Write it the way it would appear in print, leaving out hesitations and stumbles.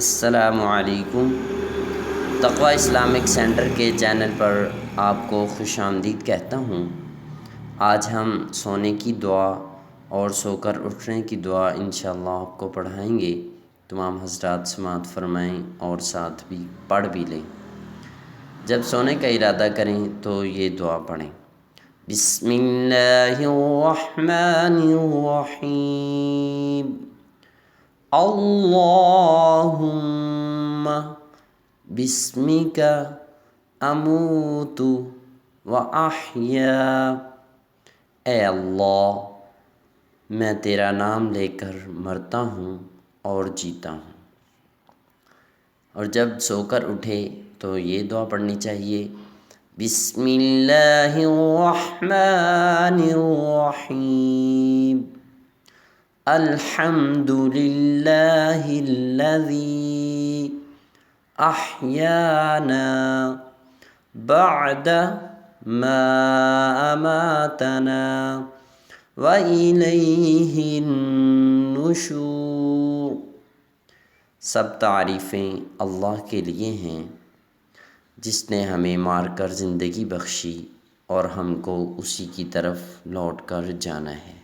السلام علیکم۔ تقوی اسلامک سینٹر کے چینل پر آپ کو خوش آمدید کہتا ہوں۔ آج ہم سونے کی دعا اور سو کر اٹھنے کی دعا انشاءاللہ آپ کو پڑھائیں گے۔ تمام حضرات سماعت فرمائیں اور ساتھ بھی پڑھ بھی لیں۔ جب سونے کا ارادہ کریں تو یہ دعا پڑھیں۔ بسم اللہ الرحمن الرحیم۔ اللہم بسمک اموت و احیا۔ اے اللہ، میں تیرا نام لے کر مرتا ہوں اور جیتا ہوں۔ اور جب سو کر اٹھے تو یہ دعا پڑھنی چاہیے۔ بسم اللہ الرحمن الرحیم۔ الحمد للہ الذی احیانا بعد ما اماتنا والیہ النشور۔ سب تعریفیں اللہ کے لیے ہیں جس نے ہمیں مار کر زندگی بخشی اور ہم کو اسی کی طرف لوٹ کر جانا ہے۔